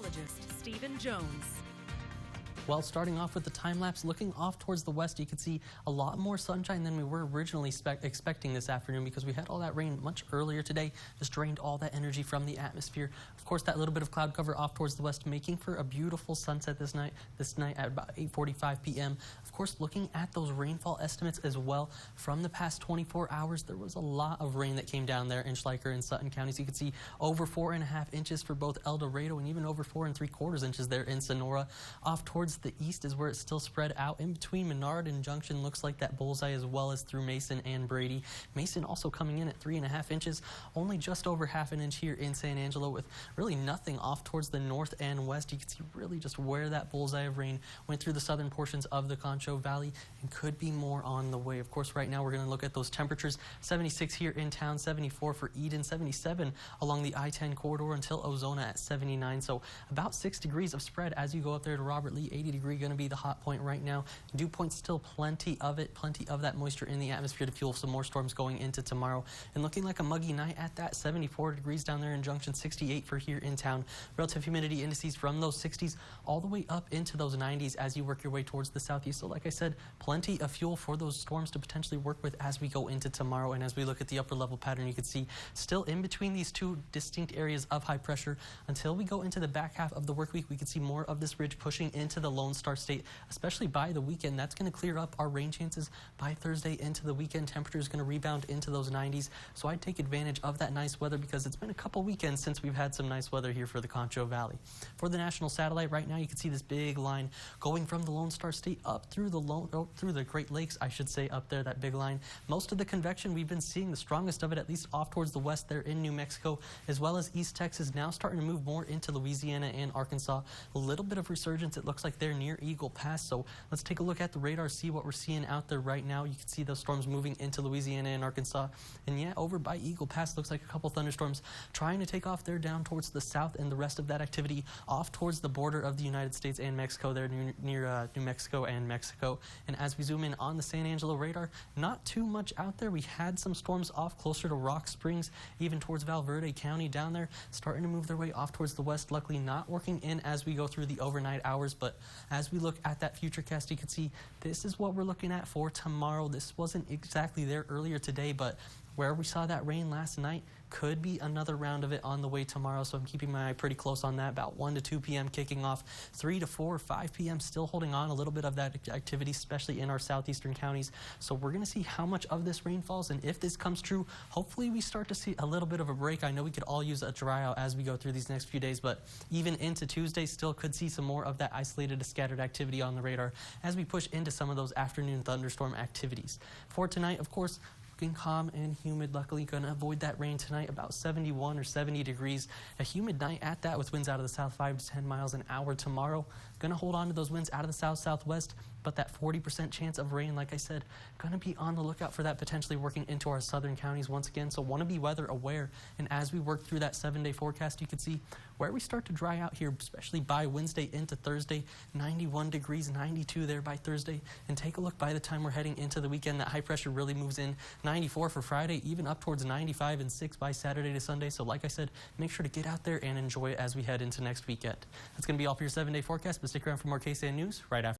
meteorologist Stephen Jones. Well, starting off with the time lapse, looking off towards the west, you can see a lot more sunshine than we were originally expecting this afternoon, because we had all that rain much earlier today, just drained all that energy from the atmosphere. Of course, that little bit of cloud cover off towards the west, making for a beautiful sunset this night at about 8:45 p.m. Of course, looking at those rainfall estimates as well, from the past 24 hours, there was a lot of rain that came down there in Schleicher and Sutton counties. You can see over 4.5 inches for both El Dorado and even over 4 3/4 inches there in Sonora. Off towards the east is where it's still spread out in between Menard and Junction. Looks like that bullseye, as well as through Mason and Brady. Mason also coming in at 3.5 inches, only just over ½ an inch here in San Angelo, with really nothing off towards the north and west. You can see really just where that bullseye of rain went through the southern portions of the Concho Valley, and could be more on the way. Of course, right now we're going to look at those temperatures. 76 here in town, 74 for Eden, 77 along the I-10 corridor until Ozona at 79. So about 6 degrees of spread as you go up there to Robert Lee. 80 degree going to be the hot point right now. Dew point still plenty of it, plenty of that moisture in the atmosphere to fuel some more storms going into tomorrow. And looking like a muggy night at that, 74 degrees down there in Junction, 68 for here in town. Relative humidity indices from those 60s all the way up into those 90s as you work your way towards the southeast. So like I said, plenty of fuel for those storms to potentially work with as we go into tomorrow. And as we look at the upper level pattern, you can see still in between these two distinct areas of high pressure. Until we go into the back half of the work week, we can see more of this ridge pushing into the Lone Star State, especially by the weekend. That's going to clear up our rain chances by Thursday into the weekend. Temperature is going to rebound into those 90s. So I'd take advantage of that nice weather, because it's been a couple weekends since we've had some nice weather here for the Concho Valley. For the national satellite right now, you can see this big line going from the Lone Star State up through the Great Lakes, I should say, up there, that big line. Most of the convection we've been seeing, the strongest of it at least off towards the west there in New Mexico, as well as East Texas, now starting to move more into Louisiana and Arkansas. A little bit of resurgence, it looks like they're near Eagle Pass. So let's take a look at the radar, see what we're seeing out there right now. You can see those storms moving into Louisiana and Arkansas. And yeah, over by Eagle Pass, looks like a couple thunderstorms trying to take off there down towards the south, and the rest of that activity off towards the border of the United States and Mexico there near New Mexico and Mexico. And as we zoom in on the San Angelo radar, not too much out there. We had some storms off closer to Rock Springs, even towards Valverde County down there, starting to move their way off towards the west. Luckily not working in as we go through the overnight hours, but as we look at that futurecast, you can see this is what we're looking at for tomorrow. This wasn't exactly there earlier today, but where we saw that rain last night, could be another round of it on the way tomorrow. So I'm keeping my eye pretty close on that. About 1 to 2 p.m. kicking off, 3 to 4 or 5 p.m. still holding on a little bit of that activity, especially in our southeastern counties. So we're going to see how much of this rain falls, and if this comes true, hopefully we start to see a little bit of a break. I know we could all use a dry out as we go through these next few days, but even into Tuesday, still could see some more of that isolated to scattered activity on the radar as we push into some of those afternoon thunderstorm activities. For tonight, of course, calm and humid. Luckily going to avoid that rain tonight, about 71 or 70 degrees. A humid night at that, with winds out of the south 5 to 10 miles an hour tomorrow. Going to hold on to those winds out of the south-southwest, but that 40% chance of rain, like I said, going to be on the lookout for that, potentially working into our southern counties once again. So want to be weather aware. And as we work through that 7-day forecast, you can see where we start to dry out here, especially by Wednesday into Thursday. 91 degrees, 92 there by Thursday. And take a look, by the time we're heading into the weekend, that high pressure really moves in. 94 for Friday, even up towards 95 and 6 by Saturday to Sunday. So like I said, make sure to get out there and enjoy it as we head into next weekend. That's going to be all for your 7-day forecast, but stick around for more KSAN news right after.